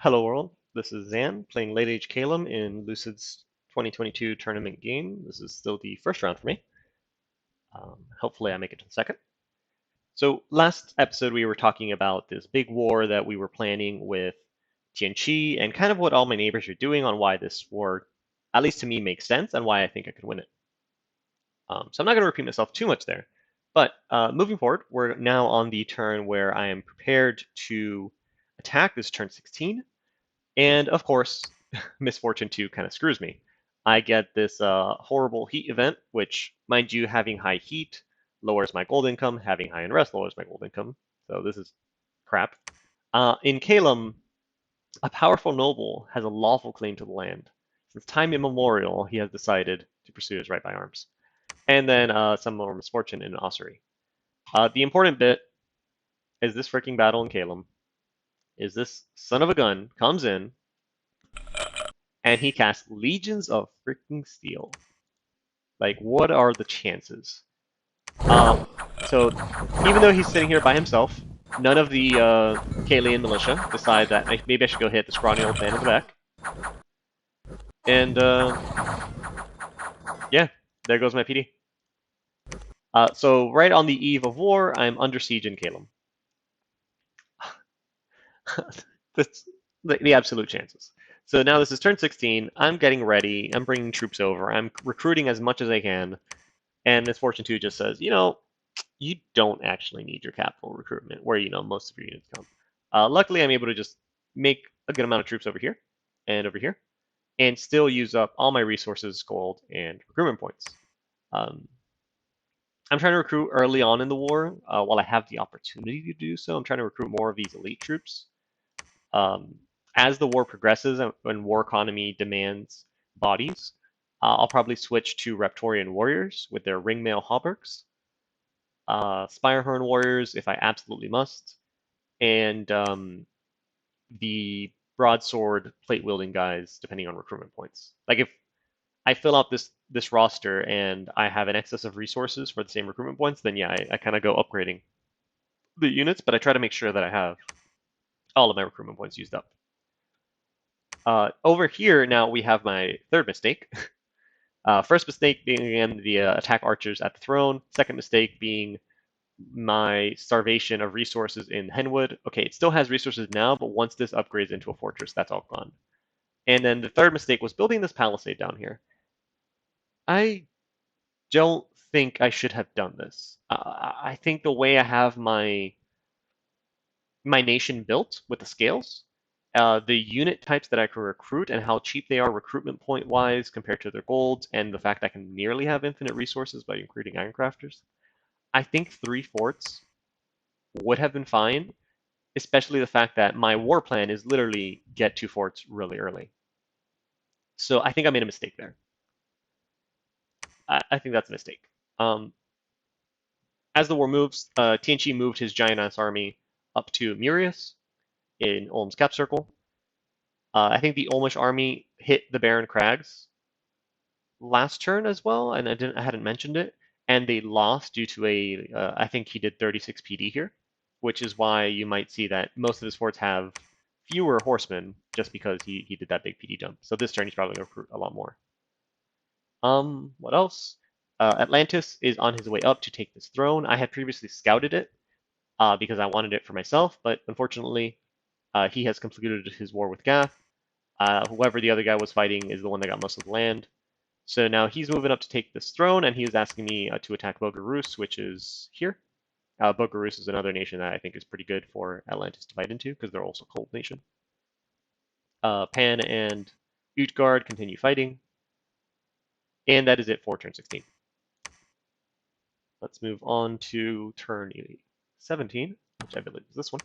Hello world, this is Zan playing Late Age Calum in Lucid's 2022 tournament game. This is still the first round for me. Hopefully I make it to the second. So last episode we were talking about this big war that we were planning with Tien and kind of what all my neighbors are doing on why this war, at least to me, makes sense and why I think I could win it. So I'm not going to repeat myself too much there. But moving forward, we're now on the turn where I am prepared to attack this turn 16. And of course, Misfortune 2 kind of screws me. I get this horrible heat event, which, mind you, having high heat lowers my gold income, having high unrest lowers my gold income. So this is crap. In Calum, a powerful noble has a lawful claim to the land. Since time immemorial, he has decided to pursue his right by arms. And then some more misfortune in Ossuary. The important bit is this freaking battle in Calum. Is this son of a gun comes in, and he casts Legions of freaking Steel. Like, what are the chances? So, even though he's sitting here by himself, none of the Kalian militia decide that maybe I should go hit the scrawny old man in the back. And, yeah, there goes my PD. So, right on the eve of war, I'm under siege in Calum. That's the absolute chances. So now this is turn 16. I'm getting ready. I'm bringing troops over. I'm recruiting as much as I can. And Misfortune 2 just says, you don't actually need your capital recruitment where, most of your units come. Luckily, I'm able to just make a good amount of troops over here and over here and still use up all my resources, gold, and recruitment points. I'm trying to recruit early on in the war while I have the opportunity to do so. I'm trying to recruit more of these elite troops. As the war progresses and war economy demands bodies, I'll probably switch to Reptorian warriors with their ringmail hauberks, Spirehorn warriors if I absolutely must, and the broadsword plate wielding guys depending on recruitment points. Like if I fill out this roster and I have an excess of resources for the same recruitment points, then yeah, I kind of go upgrading the units, but I try to make sure that I have all of my recruitment points used up. Over here, now we have my third mistake. First mistake being, again, the attack archers at the throne. Second mistake being my starvation of resources in Henwood. Okay, it still has resources now, but once this upgrades into a fortress, that's all gone. And then the third mistake was building this palisade down here. I don't think I should have done this. I think the way I have my nation built with the scales, the unit types that I can recruit and how cheap they are recruitment point wise compared to their golds, and the fact I can nearly have infinite resources by recruiting ironcrafters, I think 3 forts would have been fine, especially the fact that my war plan is literally get 2 forts really early. So I think I made a mistake there. I think that's a mistake. As the war moves, Tien moved his giant ass army up to Murius in Ulm's cap circle. I think the Ulmish army hit the Barren Crags last turn as well, and I hadn't mentioned it, and they lost due to I think he did 36 PD here, which is why you might see that most of his forts have fewer horsemen just because he did that big PD jump. So this turn he's probably going to recruit a lot more. What else? Atlantis is on his way up to take this throne. I had previously scouted it because I wanted it for myself, but unfortunately he has concluded his war with Gath. Whoever the other guy was fighting is the one that got most of the land. So now he's moving up to take this throne, and he was asking me to attack Bogarus, which is here. Bogarus is another nation that I think is pretty good for Atlantis to fight into, because they're also a cold nation. Pan and Utgard continue fighting. And that is it for turn 16. Let's move on to turn 17, which I believe is this one.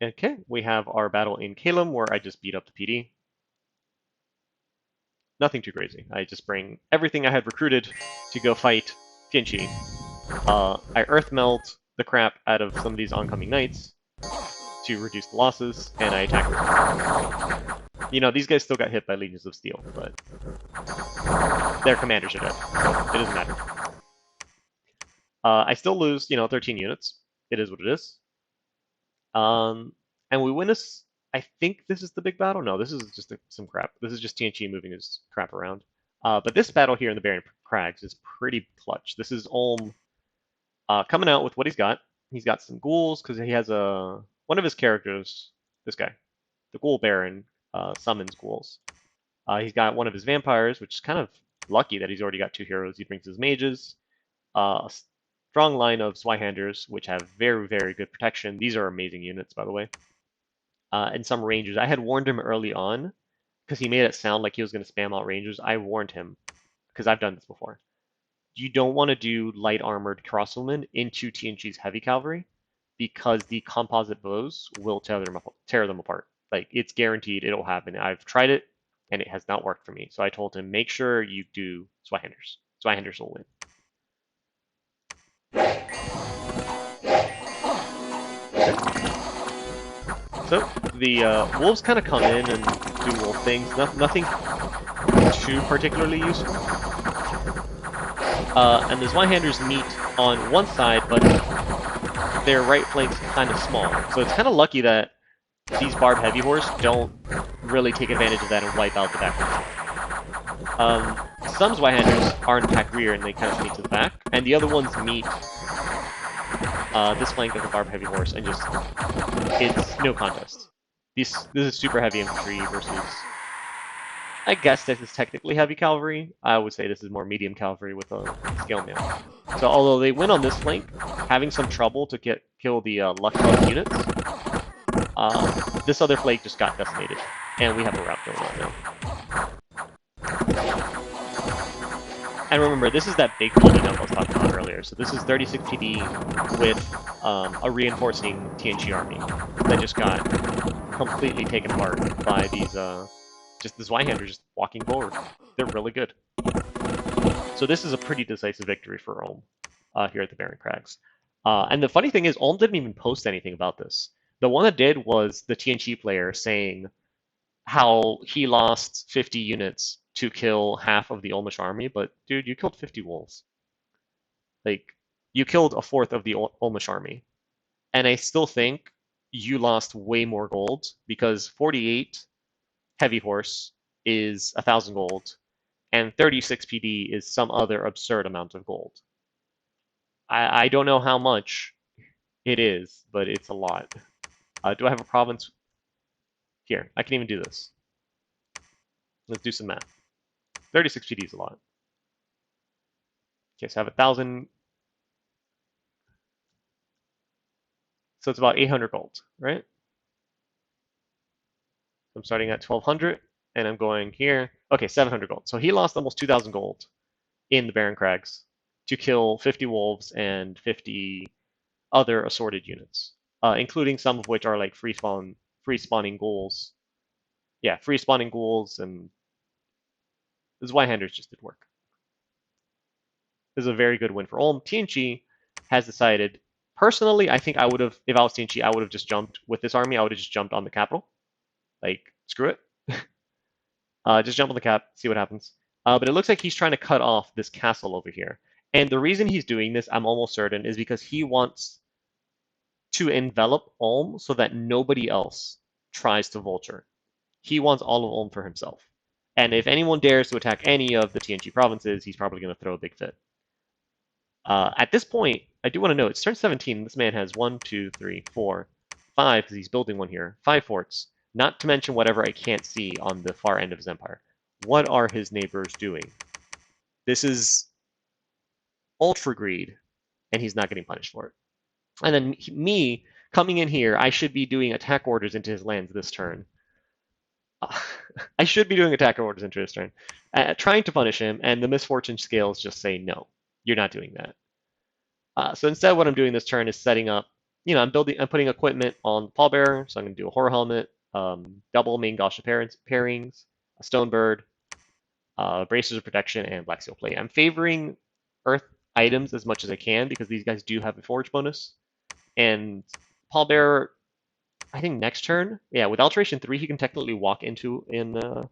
Okay, we have our battle in Calum, where I just beat up the PD. Nothing too crazy. I just bring everything I had recruited to go fight Tien. I earth melt the crap out of some of these oncoming knights to reduce the losses, and I attack them. These guys still got hit by Legions of Steel, but their commanders are dead, so it doesn't matter. I still lose, 13 units. It is what it is. And we win this I think this is the big battle. No, this is just some crap. This is just Tien moving his crap around. But this battle here in the Barren Crags is pretty clutch. This is Ulm coming out with what he's got. He's got some ghouls because he has one of his characters, this guy, the Ghoul Baron, summons ghouls. He's got one of his vampires, which is kind of lucky that he's already got two heroes. He brings his mages, a strong line of Zweihanders, which have very, very good protection. These are amazing units, by the way. And some rangers. I had warned him early on because he made it sound like he was going to spam out rangers. I warned him because I've done this before. You don't want to do light armored crossbowmen into TNG's heavy cavalry because the composite bows will tear them apart. Like, it's guaranteed it'll happen. I've tried it and it has not worked for me. So I told him, make sure you do Zweihanders. Zweihanders will win. So the wolves kind of come in and do wolf things. Nothing too particularly useful. And the Zweihanders meet on one side, but their right flank's kind of small. So it's kind of lucky that these Barb Heavy Horse don't really take advantage of that and wipe out the back line. Some Zweihanders are in attack rear and they kind of sneak to the back, and the other ones meet this flank of the Barb Heavy Horse and just, it's no contest. This is super heavy infantry versus, I guess this is technically heavy cavalry. I would say this is more medium cavalry with a scale mail. So although they win on this flank, having some trouble to kill the luck club units, this other flank just got decimated, and we have a rout going on now. And remember, this is that big PD dump I was talking about earlier. So this is 36 PD with a reinforcing TNG army that just got completely taken apart by these just the Zweihanders just walking forward. They're really good. So this is a pretty decisive victory for Ulm here at the Barren Crags. And the funny thing is, Ulm didn't even post anything about this. The one that did was the TNG player saying how he lost 50 units to kill half of the Ulmish army, but dude, you killed 50 wolves. Like, you killed a fourth of the Ulmish army. And I still think you lost way more gold because 48 heavy horse is 1,000 gold, and 36 PD is some other absurd amount of gold. I don't know how much it is, but it's a lot. Do I have a province? Here, I can even do this. Let's do some math. 36 PD is a lot. Okay, so I have 1,000. So it's about 800 gold, right? I'm starting at 1,200, and I'm going here. Okay, 700 gold. So he lost almost 2,000 gold in the Barren Crags to kill 50 wolves and 50 other assorted units, including some of which are like free spawning ghouls. Yeah, free spawning ghouls, and the Zweihanders just did work. This is a very good win for Ulm. TNG has decided, personally, I think I would have, if I was TNG, I would have just jumped with this army. I would have just jumped on the capital. Like, screw it. Just jump on the cap, see what happens. But it looks like he's trying to cut off this castle over here. And the reason he's doing this, I'm almost certain, is because he wants to envelop Ulm so that nobody else tries to vulture. He wants all of Ulm for himself. And if anyone dares to attack any of the TNG provinces, he's probably going to throw a big fit. At this point, I do want to know, it's turn 17. This man has 1, 2, 3, 4, 5, because he's building one here. 5 forts. Not to mention whatever I can't see on the far end of his empire. What are his neighbors doing? This is ultra greed, and he's not getting punished for it. And then me coming in here, I should be doing attack orders into his lands this turn. I should be doing attack orders into his turn, trying to punish him, and the misfortune scales just say no, you're not doing that. So instead, what I'm doing this turn is setting up. I'm putting equipment on the pallbearer, so I'm going to do a horror helmet, double main Gosha pairings, a stone bird, bracers of protection, and black steel plate. I'm favoring earth items as much as I can because these guys do have a forge bonus. And pallbearer, I think next turn, yeah, with alteration 3, he can technically walk into a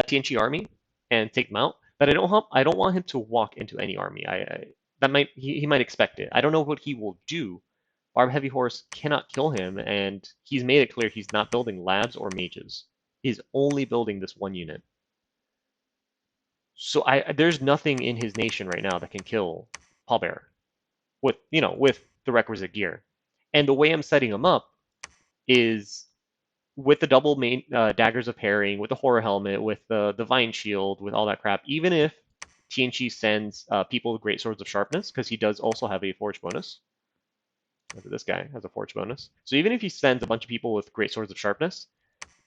TNG army and take them out. But I don't want him to walk into any army. He might expect it. I don't know what he will do, Barb Heavy Horse cannot kill him, and he's made it clear he's not building labs or mages. He's only building this one unit. So there's nothing in his nation right now that can kill Pallbearer with with the requisite gear. And the way I'm setting him up is with the double main daggers of pairing, with the horror helmet, with the vine shield, with all that crap. Even if Tien sends people with great swords of sharpness, because he does also have a forge bonus. This guy has a forge bonus. So even if he sends a bunch of people with great swords of sharpness,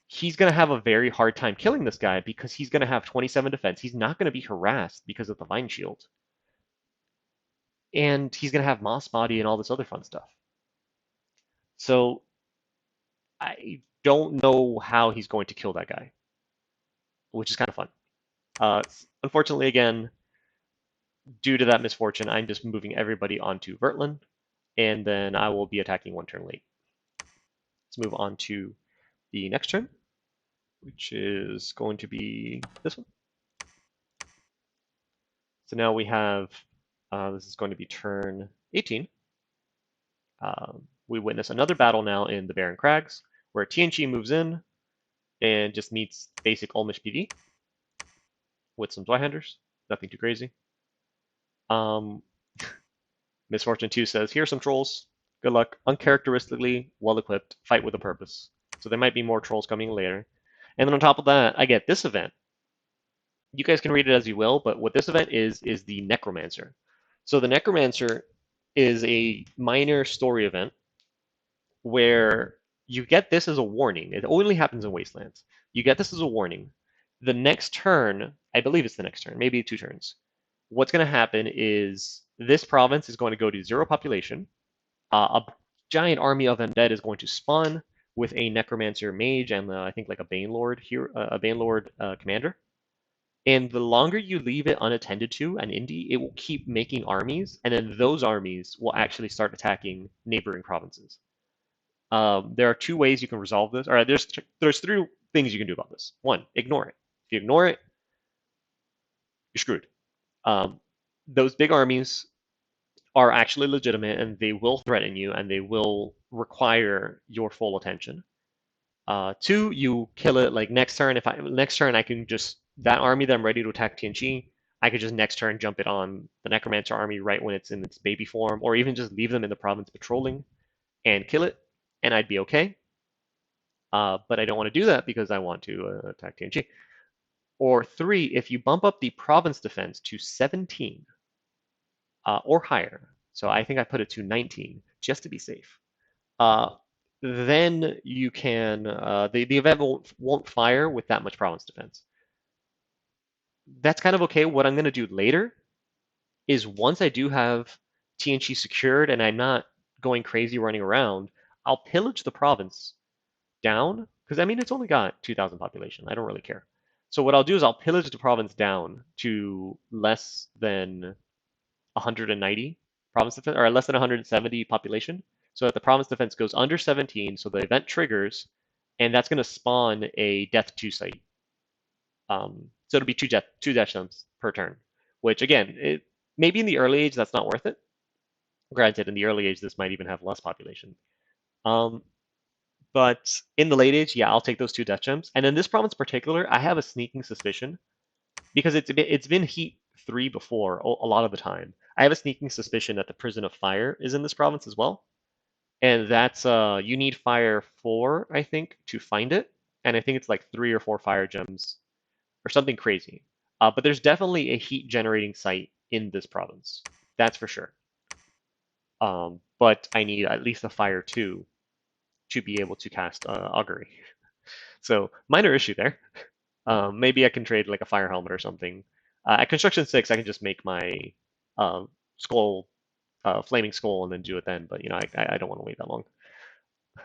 he's going to have a very hard time killing this guy because he's going to have 27 defense. He's not going to be harassed because of the vine shield. And he's going to have moss body and all this other fun stuff. So I don't know how he's going to kill that guy, which is kind of fun. Unfortunately, again, due to that misfortune, I'm just moving everybody onto Vertland, and then I will be attacking one turn late. Let's move on to the next turn, which is going to be this one. So now we have, this is going to be turn 18. We witness another battle now in the Barren Crags, where Tien moves in and just meets basic Ulmish PD with some Zweihanders. Nothing too crazy. Misfortune 2 says, here are some trolls. Good luck. Uncharacteristically well-equipped. Fight with a purpose. So there might be more trolls coming later. And then on top of that, I get this event. You guys can read it as you will, but what this event is the Necromancer. So the Necromancer is a minor story event where you get this as a warning. It only happens in Wastelands. You get this as a warning. The next turn, I believe it's the next turn, maybe 2 turns. What's going to happen is this province is going to go to 0 population. A giant army of undead is going to spawn with a Necromancer mage and I think like a Banelord here, a Banelord commander. And the longer you leave it unattended to and indie, it will keep making armies, and then those armies will actually start attacking neighboring provinces. There are 2 ways you can resolve this. All right, there's 3 things you can do about this. 1, ignore it. If you ignore it, you're screwed. Those big armies are actually legitimate, and they will threaten you, and they will require your full attention. 2, you kill it like next turn. Next turn I can just that army that I'm ready to attack Tien, I could just next turn jump it on the Necromancer army right when it's in its baby form, or even just leave them in the province patrolling and kill it, and I'd be okay. But I don't want to do that because I want to attack Tien. Or 3, if you bump up the province defense to 17 or higher, so I think I put it to 19 just to be safe. Then you can the event won't fire with that much province defense. That's kind of okay. What I'm going to do later is once I do have Tien secured and I'm not going crazy running around, I'll pillage the province down because I mean it's only got 2,000 population. I don't really care. So what I'll do is I'll pillage the province down to less than 190 province defense or less than 170 population. So that the province defense goes under 17, so the event triggers, and that's going to spawn a death 2 site. So it'll be two death jumps per turn, which again, maybe in the early age that's not worth it. Granted, in the early age this might even have less population. But in the late age, yeah, I'll take those 2 death gems. And in this province in particular, I have a sneaking suspicion because it's been Heat 3 before a lot of the time. I have a sneaking suspicion that the Prison of Fire is in this province as well. And that's you need Fire 4, I think, to find it. And I think it's like 3 or 4 fire gems or something crazy. But there's definitely a heat generating site in this province. That's for sure. But I need at least a Fire 2 to be able to cast Augury. So minor issue there. Maybe I can trade like a Fire Helmet or something. At Construction 6, I can just make my skull, Flaming Skull, and then do it then. But I don't want to wait that long.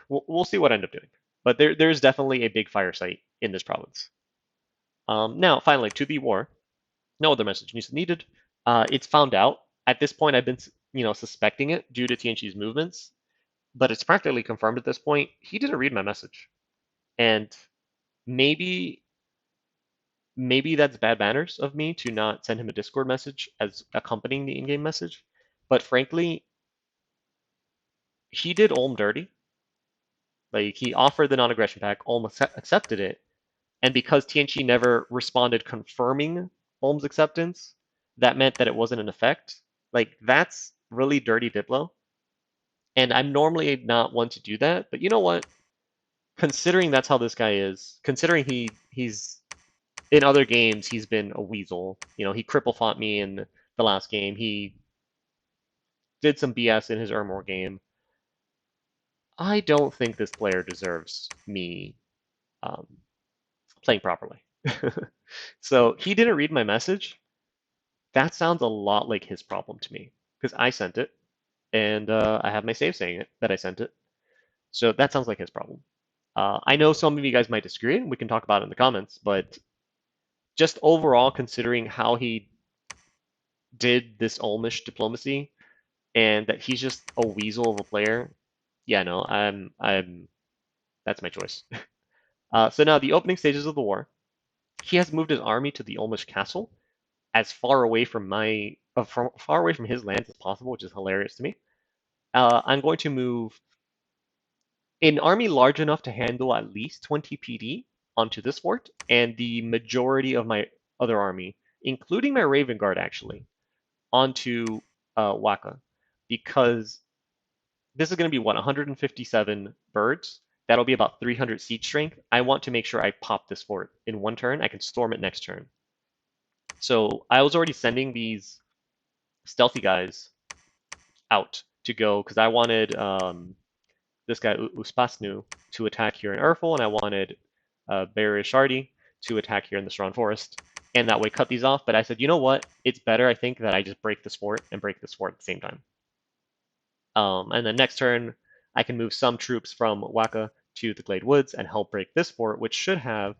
We'll see what I end up doing. But there's definitely a big fire site in this province. Now, finally, to the war. No other message needed. It's found out. At this point, I've been suspecting it due to Tien's movements, but it's practically confirmed at this point. He didn't read my message, and maybe that's bad manners of me to not send him a Discord message as accompanying the in-game message. But frankly, he did Ulm dirty. Like he offered the non-aggression pack, Ulm accepted it, and because Tianqi never responded confirming Ulm's acceptance, that meant that it wasn't in effect. Like that's really dirty Diplo. And I'm normally not one to do that, but you know what? Considering that's how this guy is, considering he's in other games he's been a weasel. You know, he cripple fought me in the last game. He did some BS in his Ermor game. I don't think this player deserves me um, playing properly. So he didn't read my message. That sounds a lot like his problem to me because I sent it and I have my save saying it that I sent it. So that sounds like his problem. I know some of you guys might disagree, and we can talk about it in the comments, but just overall, considering how he did this Ulmish diplomacy and that he's just a weasel of a player, yeah, no, that's my choice. So now the opening stages of the war, he has moved his army to the Ulmish castle as far away from far away from his lands as possible, which is hilarious to me. I'm going to move an army large enough to handle at least 20 PD onto this fort, and the majority of my other army, including my Raven Guard actually, onto Waka, because this is going to be what 157 birds. That'll be about 300 siege strength. I want to make sure I pop this fort in one turn. I can storm it next turn. So I was already sending these stealthy guys out to go because I wanted this guy Uspasnu to attack here in Urfel, and I wanted Berishardi to attack here in the Strong Forest, and that way cut these off. But I said, you know what? It's better, I think, that I just break this fort and break this fort at the same time. And then next turn, I can move some troops from Waka to the Glade Woods and help break this fort, which should have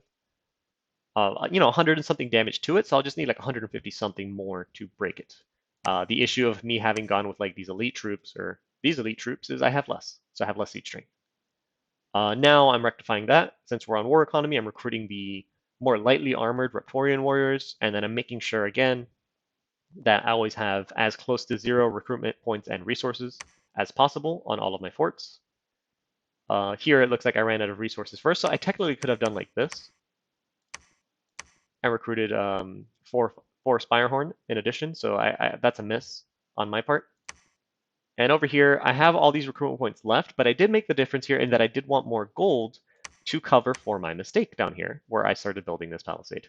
100 and something damage to it. So I'll just need like 150 something more to break it. The issue of me having gone with like these elite troops or these elite troops is I have less, so I have less siege strength. Now I'm rectifying that. Since we're on war economy, I'm recruiting the more lightly armored Raptorian warriors, and then I'm making sure again that I always have as close to 0 recruitment points and resources as possible on all of my forts. Here it looks like I ran out of resources first, so I technically could have done like this. I recruited four Spirehorn in addition, so that's a miss on my part. And over here, I have all these recruitment points left, but I did make the difference here in that I did want more gold to cover for my mistake down here, where I started building this palisade.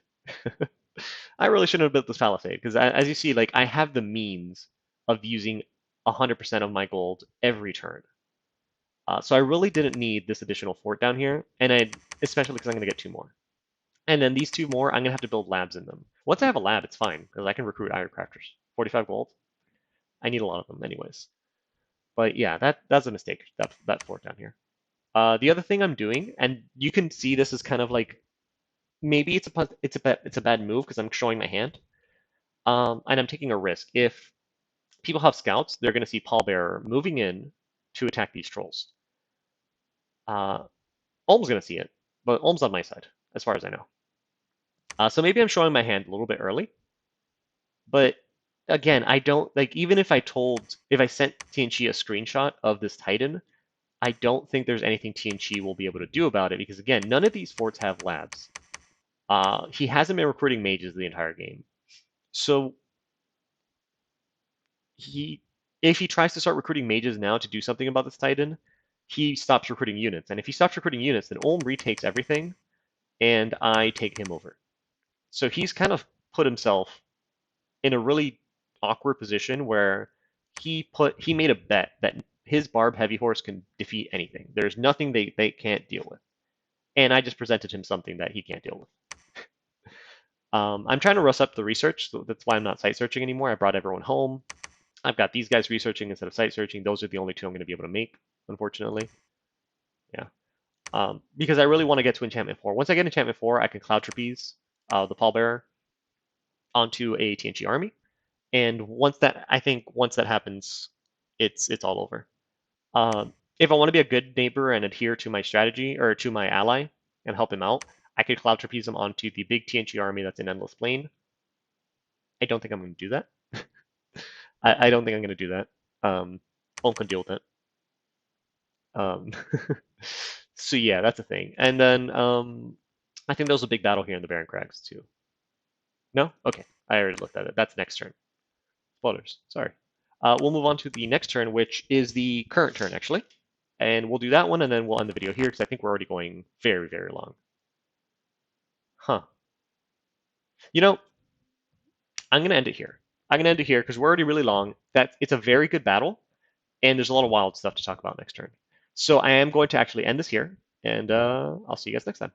I really shouldn't have built this palisade, because as you see, like I have the means of using 100% of my gold every turn. So I really didn't need this additional fort down here, and especially because I'm going to get 2 more. And then these 2 more, I'm going to have to build labs in them. Once I have a lab, it's fine, because I can recruit ironcrafters. 45 gold. I need a lot of them anyways. But yeah, that's a mistake, that fort down here. The other thing I'm doing, and you can see this is kind of like, maybe it's a bad move because I'm showing my hand. And I'm taking a risk. If people have scouts, they're going to see Pallbearer moving in to attack these trolls. Ulm's going to see it, but Ulm's on my side, as far as I know. So maybe I'm showing my hand a little bit early. But again, I don't, like, even if I sent Tianqi a screenshot of this Titan, I don't think there's anything Tianqi will be able to do about it because, again, none of these forts have labs. He hasn't been recruiting mages the entire game. So if he tries to start recruiting mages now to do something about this Titan, he stops recruiting units. And if he stops recruiting units, then Ulm retakes everything, and I take him over. So he's kind of put himself in a really awkward position where he made a bet that his Barb Heavy Horse can defeat anything. There's nothing they can't deal with. And I just presented him something that he can't deal with. I'm trying to rush up the research, so that's why I'm not site searching anymore. I brought everyone home. I've got these guys researching instead of site searching. Those are the only 2 I'm going to be able to make, unfortunately. Yeah. Because I really want to get to Enchantment 4. Once I get Enchantment 4, I can Cloud Trapeze the Pallbearer onto a Tianqi army. And once that happens, it's all over. If I want to be a good neighbor and adhere to my strategy or to my ally and help him out, I could Cloud Trapeze him onto the big Tianqi army that's in Endless Plain. I don't think I'm going to do that. I don't think I'm going to do that. Ulm can deal with it. Um, so yeah, that's a thing. And then I think there was a big battle here in the Barren Crags too. No? Okay, I already looked at it. That's next turn. Spoilers. Sorry. We'll move on to the next turn, which is the current turn actually, and we'll do that one, and then we'll end the video here because I think we're already going very, very long. Huh. You know, I'm gonna end it here. I'm gonna end it here because we're already really long. That it's a very good battle, and there's a lot of wild stuff to talk about next turn. So I am going to actually end this here, and I'll see you guys next time.